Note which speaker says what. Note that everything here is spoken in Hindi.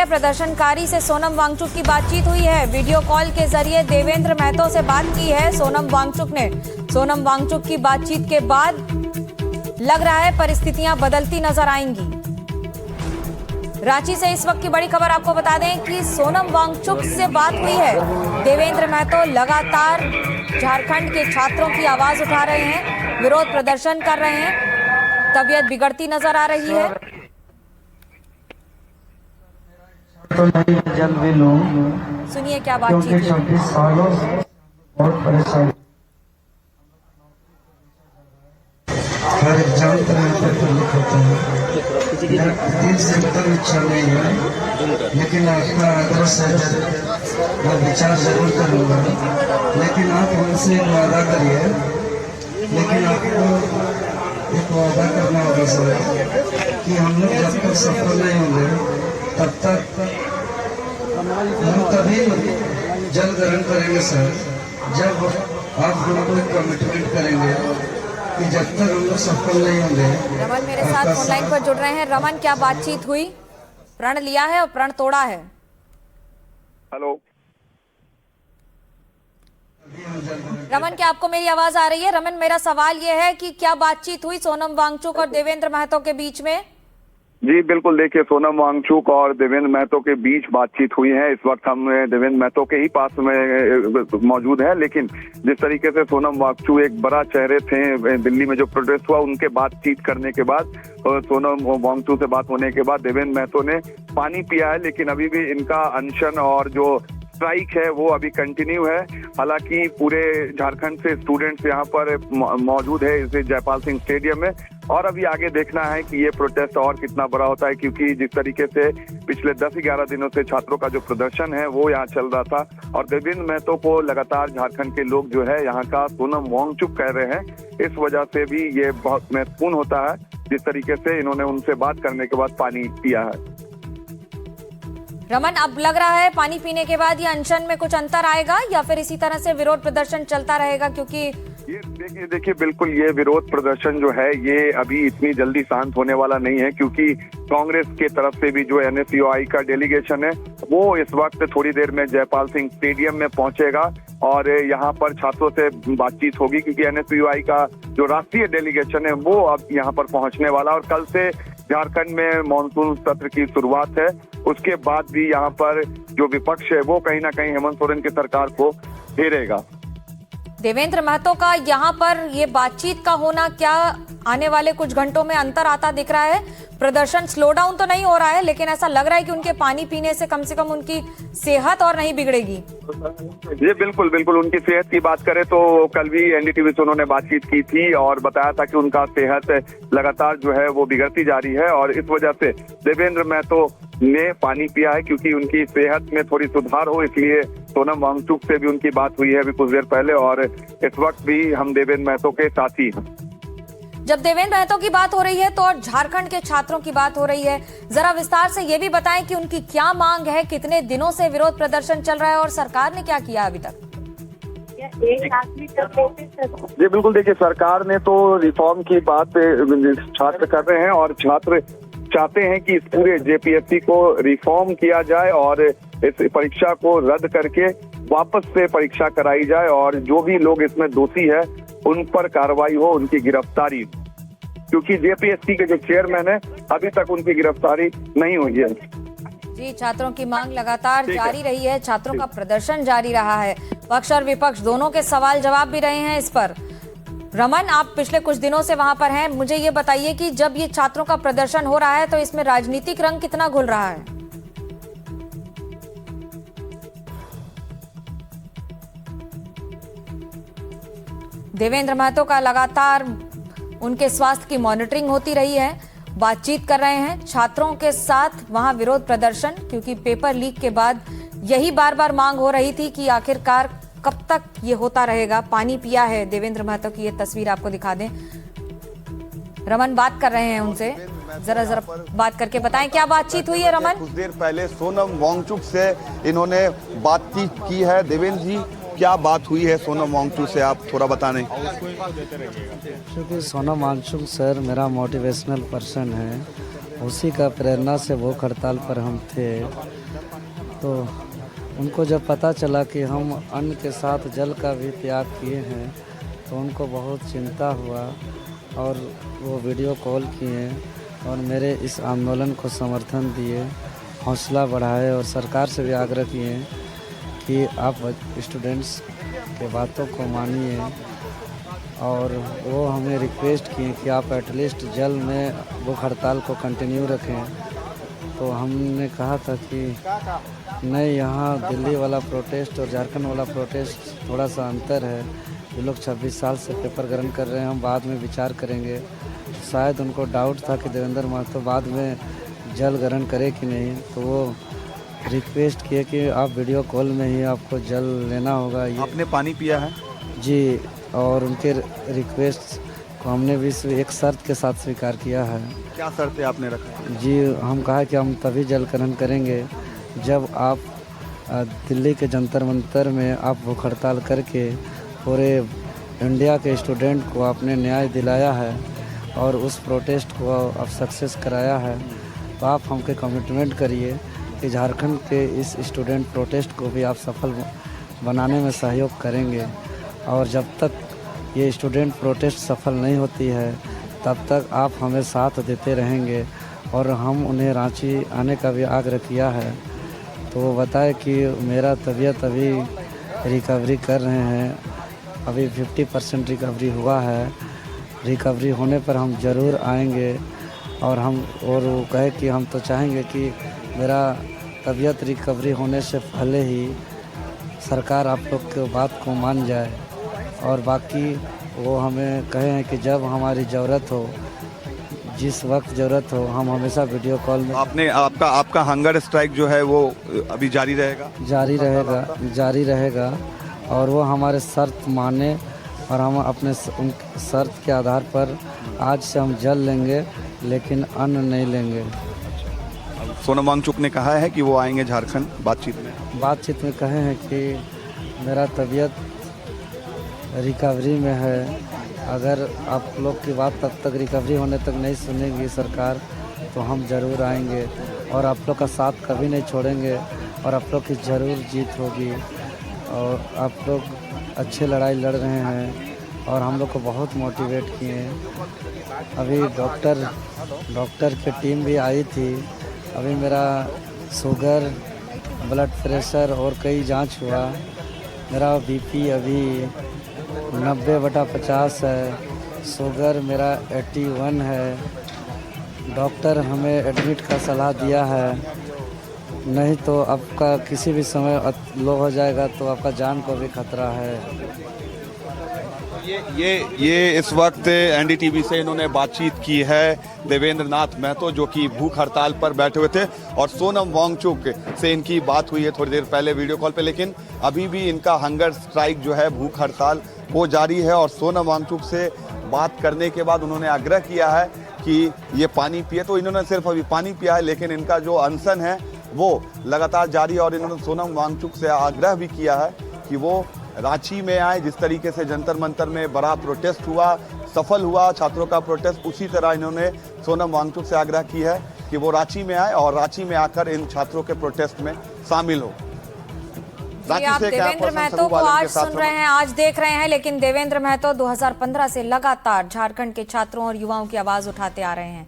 Speaker 1: प्रदर्शनकारी से सोनम वांगचुक की बातचीत हुई है। वीडियो कॉल के जरिए देवेंद्र महतो से बात की है सोनम वांगचुक ने। सोनम वांगचुक की बातचीत के बाद लग रहा है परिस्थितियां बदलती नजर आएंगी। रांची से इस वक्त की बड़ी खबर आपको बता दें कि सोनम वांगचुक से बात हुई है। देवेंद्र महतो लगातार झारखंड के छात्रों की आवाज उठा रहे हैं, विरोध प्रदर्शन कर रहे हैं, तबीयत बिगड़ती नजर आ रही है।
Speaker 2: तो नहीं जल भी लूं,
Speaker 1: सुनिए क्या बातचीत है।
Speaker 2: 26 सालों से बहुत परेशान, हर एग्जाम तरह पेपर लिखते हैं, दिल से एकदम इच्छा नहीं है, लेकिन आपका आदर्श है, मैं विचार जरूर करूंगा। लेकिन आप हमसे एक वादा करिए, लेकिन आपको एक वादा करना होगा सर कि हम लोग जब तक सफल नहीं होंगे तब तक हम तभी जल ग्रहण करेंगे सर, जब आप हम लोग कमिटमेंट करेंगे कि जब तक हम लोग सफल नहीं होंगे।
Speaker 1: रमन मेरे साथ ऑनलाइन पर जुड़ रहे हैं। रमन, क्या बातचीत हुई? प्रण लिया है और प्रण तोड़ा है।
Speaker 3: हेलो
Speaker 1: रमन, क्या आपको मेरी आवाज आ रही है? रमन, मेरा सवाल ये है कि क्या बातचीत हुई सोनम वांगचुक और देवेंद्र महतो के बीच में?
Speaker 3: जी बिल्कुल, देखिए सोनम वांगचुक और देवेंद्र महतो के बीच बातचीत हुई है। इस वक्त हम देवेंद्र महतो के ही पास में मौजूद है, लेकिन जिस तरीके से सोनम वांगचुक एक बड़ा चेहरे थे दिल्ली में जो प्रोटेस्ट हुआ, उनके बातचीत करने के बाद और सोनम वांगचुक से बात होने के बाद देवेंद्र महतो ने पानी पिया है, लेकिन अभी भी इनका अनशन और जो स्ट्राइक है वो अभी कंटिन्यू है। हालांकि पूरे झारखंड से स्टूडेंट्स यहाँ पर मौजूद है इस जयपाल सिंह स्टेडियम में, और अभी आगे देखना है कि ये प्रोटेस्ट और कितना बड़ा होता है, क्योंकि जिस तरीके से पिछले 10-11 दिनों से छात्रों का जो प्रदर्शन है वो यहाँ चल रहा था, और देवेंद्र महतो को लगातार झारखंड के लोग जो है यहाँ का सोनम वांगचुक कह रहे हैं। इस वजह से भी ये बहुत महत्वपूर्ण होता है जिस तरीके से इन्होंने उनसे बात करने के बाद पानी पिया है।
Speaker 1: रमन, अब लग रहा है पानी पीने के बाद ये अनशन में कुछ अंतर आएगा या फिर इसी तरह से विरोध प्रदर्शन चलता रहेगा? क्योंकि
Speaker 3: ये देखिए बिल्कुल ये विरोध प्रदर्शन जो है ये अभी इतनी जल्दी शांत होने वाला नहीं है, क्योंकि कांग्रेस के तरफ से भी जो NSUI का डेलीगेशन है वो इस वक्त थोड़ी देर में जयपाल सिंह स्टेडियम में पहुंचेगा और यहाँ पर छात्रों से बातचीत होगी, क्योंकि NSUI का जो राष्ट्रीय डेलीगेशन है वो अब यहाँ पर पहुंचने वाला, और कल से झारखंड में मानसून सत्र की शुरुआत है। उसके बाद भी यहाँ पर जो विपक्ष है वो कहीं ना कहीं हेमंत सोरेन की सरकार को घेरेगा।
Speaker 1: देवेंद्र महतो का यहाँ पर ये बातचीत का होना क्या आने वाले कुछ घंटों में अंतर आता दिख रहा है? प्रदर्शन स्लो डाउन तो नहीं हो रहा है, लेकिन ऐसा लग रहा है कि उनके पानी पीने से कम उनकी सेहत और नहीं बिगड़ेगी।
Speaker 3: ये बिल्कुल उनकी सेहत की बात करें तो कल भी NDTV से उन्होंने बातचीत की थी और बताया था कि उनका सेहत लगातार जो है वो बिगड़ती जा रही है, और इस वजह से देवेंद्र महतो ने पानी पिया है, क्योंकि उनकी सेहत में थोड़ी सुधार हो, इसलिए सोनम वांगचुक से भी उनकी बात हुई है अभी कुछ देर पहले, और इस वक्त भी हम देवेंद्र महतो के साथी हैं।
Speaker 1: जब देवेंद्र महतो की बात हो रही है तो और झारखंड के छात्रों की बात हो रही है, जरा विस्तार से ये भी बताएं कि उनकी क्या मांग है, कितने दिनों से विरोध प्रदर्शन चल रहा है और सरकार ने क्या किया अभी तक?
Speaker 3: जी बिल्कुल, देखिए सरकार ने तो रिफॉर्म की बात छात्र कर रहे हैं, और छात्र चाहते हैं कि इस पूरे JPSC को रिफॉर्म किया जाए और इस परीक्षा को रद्द करके वापस से परीक्षा कराई जाए, और जो भी लोग इसमें दोषी है उन पर कार्रवाई हो, उनकी गिरफ्तारी, क्योंकि JPSC के जो चेयरमैन है अभी तक उनकी गिरफ्तारी नहीं हुई है।
Speaker 1: जी, छात्रों की मांग लगातार जारी रही है, छात्रों का प्रदर्शन जारी रहा है, पक्ष और विपक्ष दोनों के सवाल जवाब भी रहे हैं इस पर। रमन, आप पिछले कुछ दिनों से वहां पर हैं, मुझे ये बताइए कि जब ये छात्रों का प्रदर्शन हो रहा है तो इसमें राजनीतिक रंग कितना घुल रहा है? देवेंद्र महतो का लगातार उनके स्वास्थ्य की मॉनिटरिंग होती रही है, बातचीत कर रहे हैं छात्रों के साथ वहां विरोध प्रदर्शन, क्योंकि पेपर लीक के बाद यही बार बार मांग हो रही थी कि आखिरकार कब तक ये होता रहेगा। पानी पिया है देवेंद्र महतो की ये तस्वीर आपको दिखा दें। रमन बात कर रहे हैं उनसे, जरा बात करके बताएं क्या बातचीत हुई है। रमन,
Speaker 4: कुछ देर पहले सोनम वांगचुक से इन्होंने बातचीत की है। देवेंद्र जी, क्या बात हुई है सोनम वांगचुक से, आप थोड़ा बताने?
Speaker 2: क्योंकि सोनम वांगचुक सर मेरा मोटिवेशनल पर्सन है,
Speaker 5: उसी का प्रेरणा से भूख हड़ताल पर हम थे। तो उनको जब पता चला कि हम अन्न के साथ जल का भी त्याग किए हैं तो उनको बहुत चिंता हुआ और वो वीडियो कॉल किए और मेरे इस आंदोलन को समर्थन दिए, हौसला बढ़ाए और सरकार से भी आग्रह किए कि आप स्टूडेंट्स के बातों को मानिए। और वो हमें रिक्वेस्ट किए कि आप एटलीस्ट जल में भूख हड़ताल को कंटिन्यू रखें। तो हमने कहा था कि नहीं, यहाँ दिल्ली वाला प्रोटेस्ट और झारखंड वाला प्रोटेस्ट थोड़ा सा अंतर है। ये लोग 26 साल से पेपर ग्रहण कर रहे हैं, हम बाद में विचार करेंगे। शायद उनको डाउट था कि देवेंद्र महतो बाद में जल ग्रहण करे कि नहीं, तो वो रिक्वेस्ट किए कि आप वीडियो कॉल में ही आपको जल लेना होगा।
Speaker 4: आपने पानी पिया है?
Speaker 5: जी, और उनके रिक्वेस्ट को हमने भी एक शर्त के साथ स्वीकार किया है।
Speaker 4: क्या शर्तें आपने रखा?
Speaker 5: जी, हम कहा कि हम तभी जल ग्रहण करेंगे जब आप दिल्ली के जंतर मंतर में आप भूख हड़ताल करके पूरे इंडिया के स्टूडेंट को आपने न्याय दिलाया है और उस प्रोटेस्ट को आप सक्सेस कराया है। तो आप हमके कमिटमेंट करिए कि झारखंड के इस स्टूडेंट प्रोटेस्ट को भी आप सफल बनाने में सहयोग करेंगे। और जब तक ये स्टूडेंट प्रोटेस्ट सफल नहीं होती है तब तक आप हमें साथ देते रहेंगे। और हम उन्हें रांची आने का भी आग्रह किया है। तो वो बताए कि मेरा तबीयत अभी रिकवरी कर रहे हैं, अभी 50% रिकवरी हुआ है। रिकवरी होने पर हम ज़रूर आएंगे। और वो कहे कि हम तो चाहेंगे कि मेरा तबीयत रिकवरी होने से पहले ही सरकार आप लोग के बात को मान जाए। और बाकी वो हमें कहे हैं कि जब हमारी ज़रूरत हो, जिस वक्त ज़रूरत हो, हम हमेशा वीडियो कॉल में।
Speaker 4: आपका हंगर स्ट्राइक जो है वो अभी जारी रहेगा?
Speaker 5: जारी रहेगा। और वो हमारे शर्त माने और हम अपने उन शर्त के आधार पर आज से हम जल लेंगे लेकिन अन्न नहीं लेंगे।
Speaker 4: सोनम वांगचुक ने कहा है कि वो आएंगे झारखंड बातचीत में
Speaker 5: कहे हैं कि मेरा तबीयत रिकवरी में है। अगर आप लोग की बात तब तक रिकवरी होने तक नहीं सुनेगी सरकार तो हम ज़रूर आएंगे और आप लोग का साथ कभी नहीं छोड़ेंगे और आप लोग की ज़रूर जीत होगी। और आप लोग अच्छे लड़ाई लड़ रहे हैं और हम लोग को बहुत मोटिवेट किए हैं। अभी डॉक्टर की टीम भी आई थी। अभी मेरा शुगर, ब्लड प्रेशर और कई जांच हुआ। मेरा बीपी अभी 90/50 है। शुगर मेरा 81 है। डॉक्टर हमें एडमिट का सलाह दिया है, नहीं तो आपका किसी भी समय लो हो जाएगा तो आपका जान को भी खतरा है।
Speaker 4: ये इस वक्त एनडीटीवी से इन्होंने बातचीत की है देवेंद्र नाथ महतो, जो कि भूख हड़ताल पर बैठे हुए थे। और सोनम वांगचुक से इनकी बात हुई है थोड़ी देर पहले वीडियो कॉल पे, लेकिन अभी भी इनका हंगर स्ट्राइक जो है, भूख हड़ताल, वो जारी है। और सोनम वांगचुक से बात करने के बाद उन्होंने आग्रह किया है कि ये पानी पिए। तो इन्होंने सिर्फ अभी पानी पिया है, लेकिन इनका जो अनशन है वो लगातार जारी है। और इन्होंने सोनम वांगचुक से आग्रह भी किया है कि वो रांची में आए। जिस तरीके से जंतर मंतर में बड़ा प्रोटेस्ट हुआ, सफल हुआ छात्रों का प्रोटेस्ट, उसी तरह इन्होंने सोनम वांगचुक से आग्रह की है कि वो रांची में आए और रांची में आकर इन छात्रों के प्रोटेस्ट में शामिल हो।
Speaker 1: आप देवेंद्र महतो को आज सुन रहे हैं, आज देख रहे हैं, लेकिन देवेंद्र महतो 2015 से लगातार झारखंड के छात्रों और युवाओं की आवाज उठाते आ रहे हैं।